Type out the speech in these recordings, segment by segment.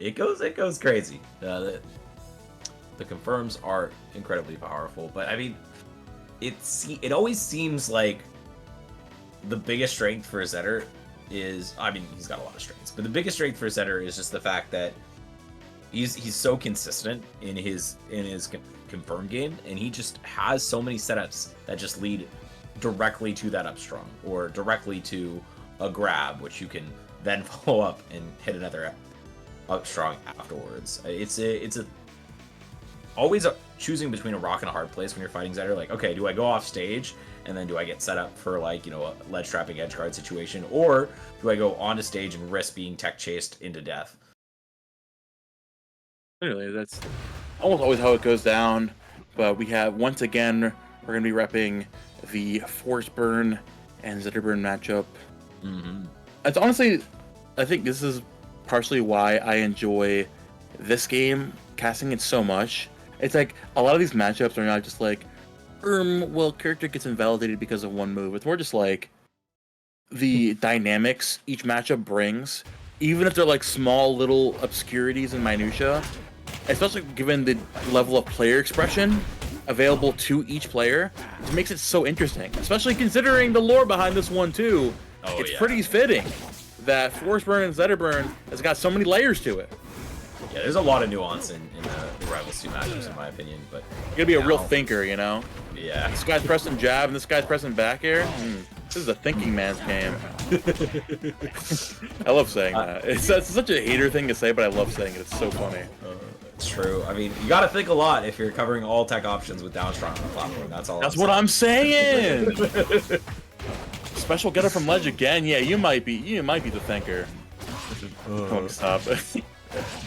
It goes crazy. The confirms are incredibly powerful, but I mean, it always seems like the biggest strength for Zetter is, I mean, he's got a lot of strengths, but the biggest strength for Zetter is just the fact that he's so consistent in his confirm game, and he just has so many setups that just lead directly to that up strong or directly to a grab, which you can then follow up and hit another up strong afterwards. It's always choosing between a rock and a hard place when you're fighting Zetter. Like, okay, do I go off stage and then do I get set up for, like, you know, a ledge trapping edge guard situation, or do I go onto stage and risk being tech chased into death? Literally, that's almost always how it goes down. But we have, once again, we're going to be repping the Forsburn and Zetterburn matchup. It's honestly, I think this is partially why I enjoy this game, casting it so much. It's like, a lot of these matchups are not just like, well, character gets invalidated because of one move. It's more just like the dynamics each matchup brings, even if they're like small little obscurities and minutia, especially given the level of player expression available to each player. It makes it so interesting, especially considering the lore behind this one too. It's pretty fitting that Forsburn and Zetterburn has got so many layers to it. Yeah, there's a lot of nuance in the Rivals 2 matchups, in my opinion, but you gotta be a real thinker, you know? Yeah. This guy's pressing jab and this guy's pressing back air. This is a thinking man's game. I love saying that. It's such a hater thing to say, but I love saying it. It's so funny. It's true. I mean, you gotta think a lot if you're covering all tech options with down strong on the platform. That's what I'm saying. Special getter from Ledge again. Yeah, you might be the thinker. Oh, stop.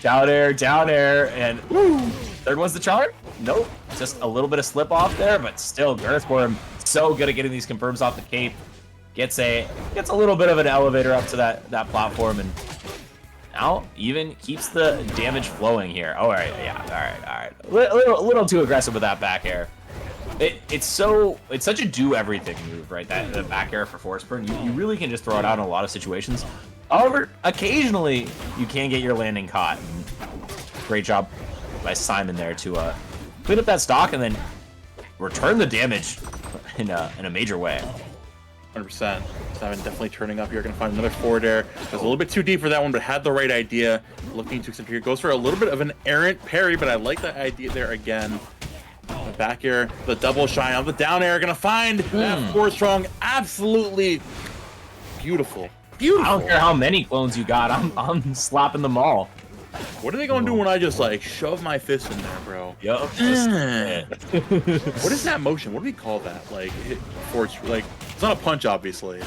Down air, and third one's the charm? Nope. Just a little bit of slip off there, but still, Girthworm so good at getting these confirms off the cape. Gets a little bit of an elevator up to that platform, and now even keeps the damage flowing here. All right, yeah, all right. A little too aggressive with that back air. It's such a do everything move, right? That the back air for Forsburn, you really can just throw it out in a lot of situations. However, occasionally you can get your landing caught. Great job by Simon there to clean up that stock and then return the damage in a major way. 100%. Simon definitely turning up here. Gonna find another forward air. It was a little bit too deep for that one, but had the right idea. Looking to extend here. Goes for a little bit of an errant parry, but I like that idea there again. The back air, the double shine on the down air. Gonna find that 4 strong. Absolutely beautiful. Beautiful. I don't care how many clones you got. I'm slapping them all. What are they gonna do when I just like shove my fist in there, bro? Yup. What is that motion? What do we call that? Like, like it's not a punch, obviously.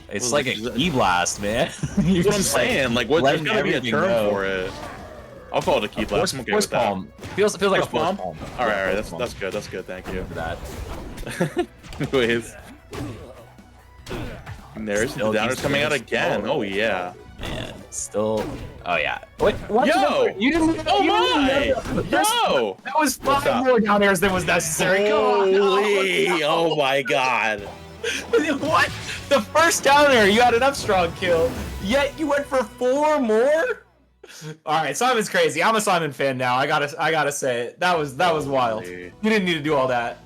It's like a key blast, man. That's what I'm saying. Like, there's gotta be a term for it. I'll call it a key blast. I'm okay with that. Palm. Feels like a force palm. All right. That's good. That's good. Thank you for that. Anyways, and there's the downers coming out again. Oh yeah. Man, still. Oh yeah. Wait, what? Yo! You didn't. Oh my! Yo! That was 5 more down airs than was necessary. Holy! Oh my god! What? The first down air, you had an up strong kill, yet you went for 4 more. All right, Simon's crazy. I'm a Simon fan now. I gotta say it. That was wild. You didn't need to do all that.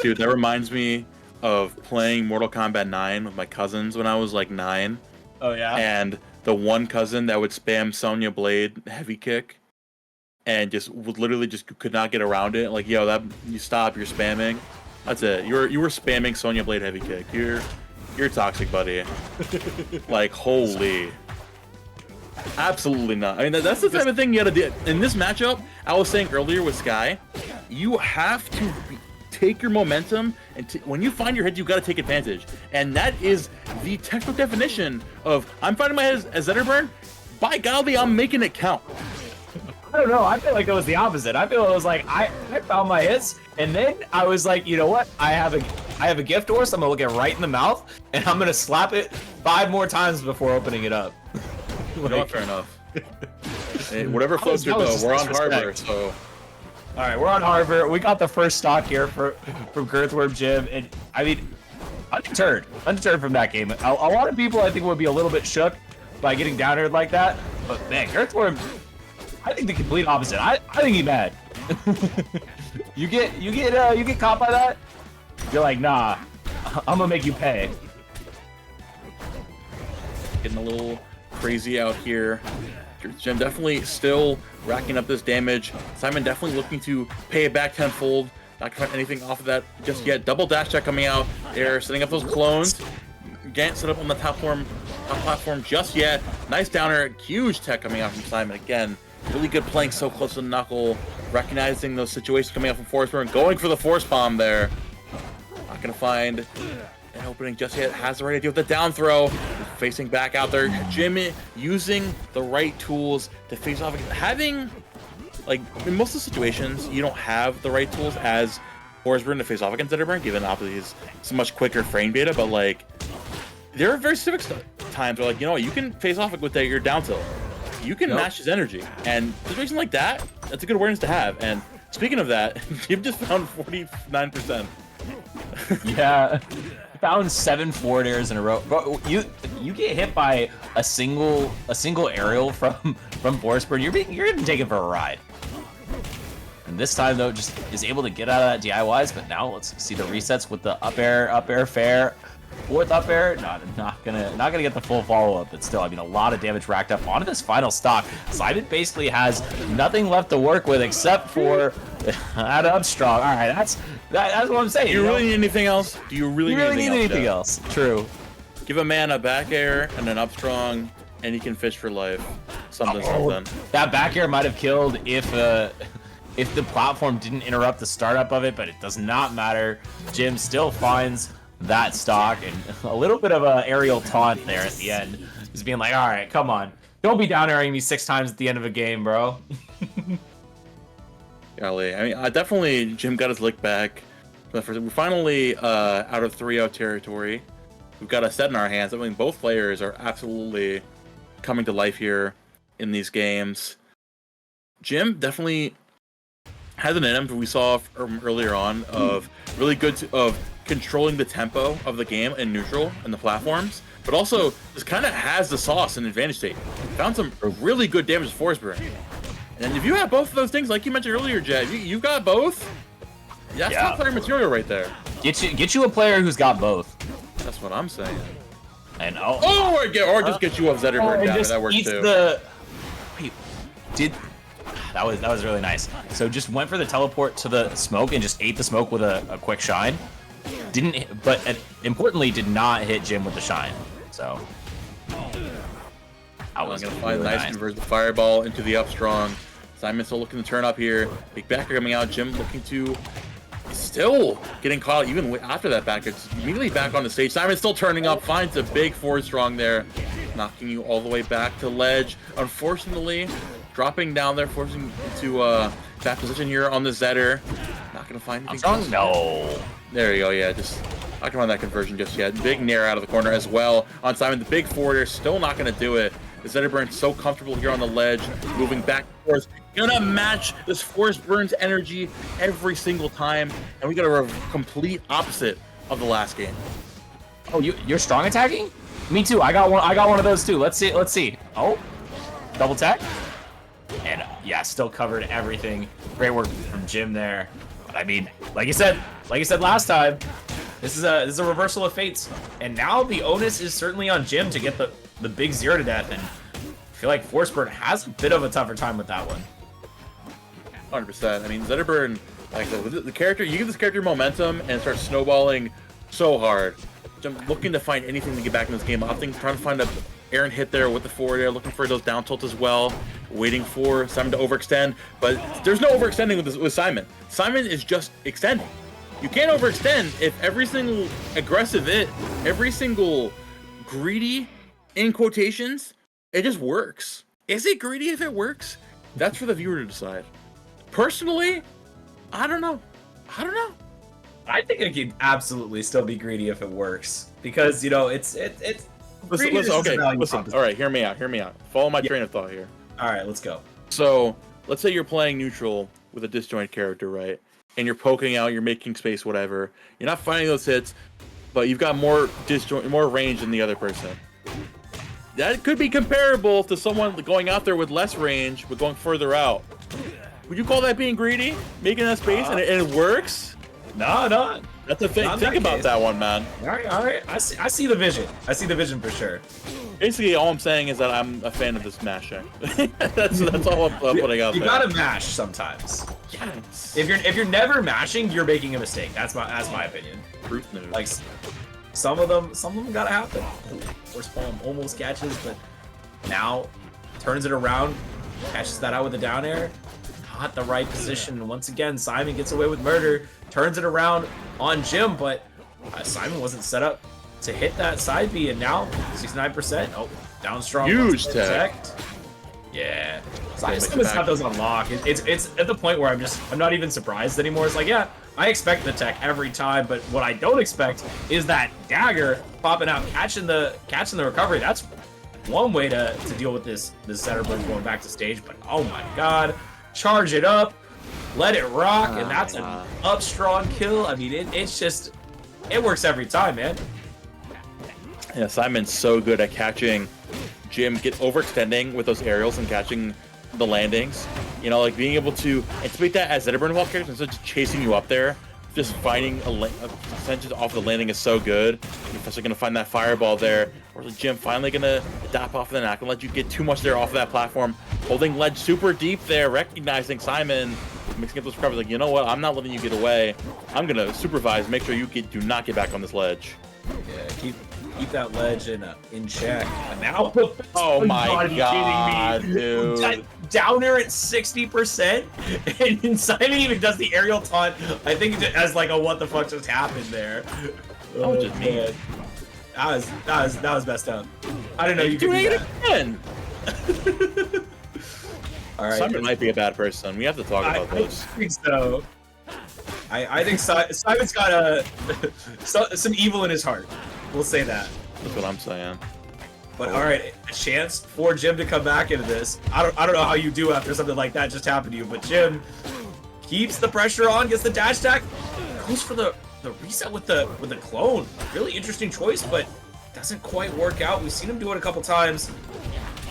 Dude, that reminds me of playing Mortal Kombat 9 with my cousins when I was like 9. Oh yeah. And the one cousin that would spam Sonya Blade heavy kick, and would literally could not get around it. Like, yo, you stop. You're spamming. That's it. You were spamming Sonya Blade heavy kick. You're toxic, buddy. Like, holy. Absolutely not. I mean, that's the type of thing you gotta do. In this matchup, I was saying earlier with Sky, you have to take your momentum, and when you find your head, you gotta take advantage. And that is the textbook definition of, I'm finding my head as Zetterburn, by golly, I'm making it count. I don't know. I feel like it was the opposite. I feel it was like I found my hits, and then I was like, you know what? I have a gift horse. I'm gonna look it right in the mouth, and I'm gonna slap it 5 more times before opening it up. Like, no, fair enough. Hey, whatever floats your boat. We're on Harbor, so. All right, we're on Harbor. We got the first stock here from GirthwormJim, and I mean, undeterred from that game. A lot of people, I think, would be a little bit shook by getting down aired like that. But man, Girthworm, I think the complete opposite. I think he's mad. you get caught by that. You're like, nah, I'm gonna make you pay. Getting a little crazy out here. GirthwormJim definitely still racking up this damage. Simon definitely looking to pay it back tenfold. Not gonna find anything off of that just yet. Double dash check coming out. They're setting up those clones. Can't set up on the top platform just yet. Nice downer. Huge tech coming out from Simon again. Really good playing so close to the knuckle. Recognizing those situations coming out from Forsburn. Going for the force bomb there. Not gonna find an opening just yet. Has the right idea with the down throw. Facing back out there. Jim using the right tools to face off. Having, like, in most of the situations, you don't have the right tools as Forsburn to face off against Zetterburn, given obviously his so much quicker frame data, but like, there are very specific times where, like, you know what, you can face off with your down tilt. You can match his energy. And a situation like that, that's a good awareness to have. And speaking of that, Jim just found 49%. Yeah. Found 7 forward airs in a row. Bro, you get hit by a single aerial from Forsburn, you're getting taken for a ride. And this time though, just is able to get out of that DIYs. But now let's see the resets with the up air fair. Fourth up air, not gonna get the full follow-up, but still, I mean, a lot of damage racked up onto this final stock. Simon basically has nothing left to work with except for that up strong. All right, that's what I'm saying. Do you really need anything else? Do you really need anything else? True. Give a man a back air and an up strong, and he can fish for life. Something. That back air might have killed if the platform didn't interrupt the startup of it, but it does not matter. Jim still finds that stock, and a little bit of a aerial taunt there at the end. Just being like, all right, come on. Don't be down airing me 6 times at the end of a game, bro. Golly, I mean, definitely Jim got his lick back. We're finally out of 3-0 territory. We've got a set in our hands. I mean, both players are absolutely coming to life here in these games. Jim definitely has an in him, we saw earlier on, of really good of controlling the tempo of the game in neutral and the platforms, but also just kind of has the sauce in advantage state. Found some really good damage to Forsburn. And if you have both of those things, like you mentioned earlier, Jed, you got both. That's top player material right there. Get you a player who's got both. That's what I'm saying. And or just get you a Zetterburn down. That works too. That was really nice. So just went for the teleport to the smoke and just ate the smoke with a quick shine. Importantly, did not hit Jim with the shine. So I was gonna find really nice convert the fireball into the up strong. Simon still looking to turn up here. Big backer coming out. Jim looking to still getting caught even after that backer. It's immediately back on the stage. Simon still turning up. Finds a big 4 strong there, knocking you all the way back to ledge. Unfortunately, dropping down there, forcing into back position here on the Zetter. Not gonna find anything. No. There you go. Yeah, just not gonna find that conversion just yet. Big nair out of the corner as well on Simon. The big forwarder still not gonna do it. The Zetterburn's so comfortable here on the ledge, moving back and forth. Gonna match this Forsburn's energy every single time, and we got a complete opposite of the last game. Oh, you're strong attacking? Me too. I got one of those too. Let's see. Oh, double tech, and yeah, still covered everything. Great work from Jim there. But I mean, like you said last time, this is a reversal of fates, and now the onus is certainly on Jim to get the big 0 to death, and I feel like Forsburn has a bit of a tougher time with that one. 100%. I mean, Zetterburn, like the character, you give this character momentum and start snowballing so hard. I'm looking to find anything to get back in this game. Opting, trying to find a Aaron hit there with the forward air, looking for those down tilts as well. Waiting for Simon to overextend, but there's no overextending with Simon. Simon is just extending. You can't overextend if every single aggressive every single greedy, in quotations, it just works. Is it greedy if it works? That's for the viewer to decide. Personally, I don't know. I think it could absolutely still be greedy if it works, because it's Listen. All right, hear me out. Follow my train of thought here. All right, let's go. So let's say you're playing neutral with a disjoint character, right? And you're poking out, you're making space, whatever. You're not finding those hits, but you've got more range than the other person. that could be comparable to someone going out there with less range, but going further out. Would you call that being greedy? Making that space and it works? No. That's a thing. Think about that one, man. All right. I see the vision. I see the vision for sure. Basically, all I'm saying is that I'm a fan of this mashing. that's all I'm putting out there. You gotta mash sometimes. Yes. If you're never mashing, you're making a mistake. That's my opinion. Truth news. Like some of them gotta happen. Forsburn almost catches, but now turns it around, catches that out with a down air. Not the right position. Once again, Simon gets away with murder, turns it around on Jim, but Simon wasn't set up to hit that side B, and now 69%. Oh, down strong. Huge tech. Yeah. Simon's got those on lock. It's at the point where I'm not even surprised anymore. It's like, yeah, I expect the tech every time, but what I don't expect is that dagger popping out, catching the recovery. That's one way to deal with this Zetterburn going back to stage, but oh my god. Charge it up, let it rock, and that's an up strong kill. I mean, it works every time, man. Yeah, Simon's so good at catching Jim, get overextending with those aerials and catching the landings. You know, like being able to anticipate that as Zetterburn wall characters instead of just chasing you up there. Just finding a percentage off the landing is so good. You're especially gonna find that fireball there. Or the Jim finally gonna dop off the not gonna let you get too much there off of that platform. Holding ledge super deep there, recognizing Simon, mixing up those covers. Like, you know what? I'm not letting you get away. I'm gonna supervise, make sure you do not get back on this ledge. Yeah, keep that ledge in check. And now, oh my god, dude. Down there at 60%, and Simon even does the aerial taunt. I think as like a what the fuck just happened there. Oh, just man. That was messed up. I didn't know you could do that. Again. All right. Simon might be a bad person. We have to talk about this. I think so. I think Simon's got some evil in his heart. We'll say that. That's what I'm saying. But all right, a chance for Jim to come back into this. I don't know how you do after something like that just happened to you, but Jim keeps the pressure on, gets the dash attack, goes for the reset with the clone. Really interesting choice, but doesn't quite work out. We've seen him do it a couple times.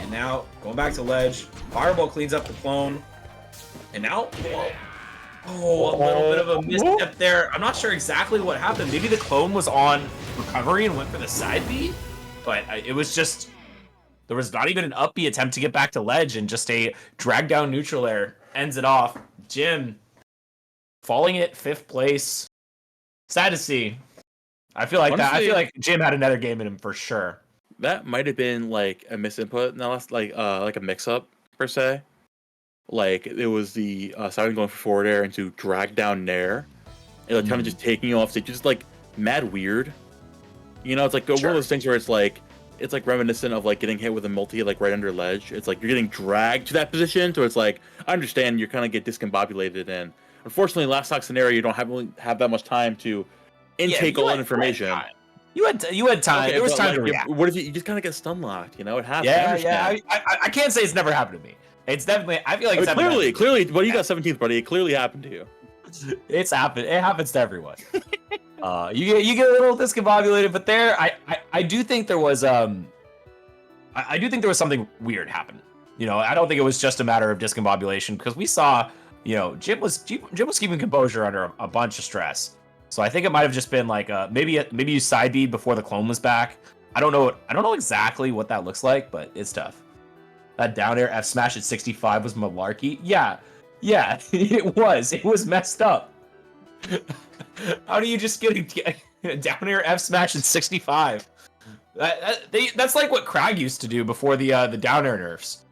And now going back to ledge, fireball cleans up the clone. And now, a little bit of a misstep there. I'm not sure exactly what happened. Maybe the clone was on recovery and went for the side B, but it was just, there was not even an up B attempt to get back to ledge, and just a drag down neutral air ends it off. Jim falling at 5th place. Sad to see. I feel like honestly, I feel like Jim had another game in him for sure. That might have been like a misinput, not less like a mix-up per se. Like it was the Simon going for forward air into drag down nair, and like kind of just taking you off stage, just like mad weird. You know, it's like one of those things where it's like reminiscent of like getting hit with a multi like right under ledge. It's like you're getting dragged to that position, so it's like I understand you're kind of get discombobulated, and unfortunately, last stock scenario you don't have that much time to intake all that information. You had time. Okay, there was time like, to react. What if you just kind of get stun locked? You know, it happens. Yeah. I can't say it's never happened to me. It's definitely. I feel like it's clearly. Well, you got 17th, buddy. It clearly happened to you. It's happened. It happens to everyone. You get a little discombobulated, but there, I do think there was I do think there was something weird happen. You know, I don't think it was just a matter of discombobulation, because we saw, you know, Jim was keeping composure under a bunch of stress. So I think it might have just been like maybe you side B before the clone was back. I don't know exactly what that looks like, but it's tough. That down air F smash at 65 was malarkey. Yeah, it was messed up. How do you just get a down air F smash at 65? That's like what Krag used to do before the down air nerfs.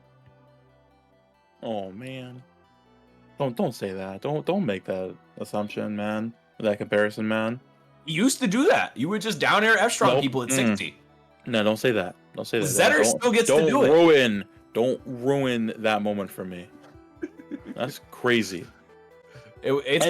Oh man, don't say that. Don't make that assumption, man. That comparison, man. You used to do that. You would just down air F strong people at 60. No, don't say that. Don't say that. Zetter still gets to do it. Don't ruin that moment for me. That's crazy. It's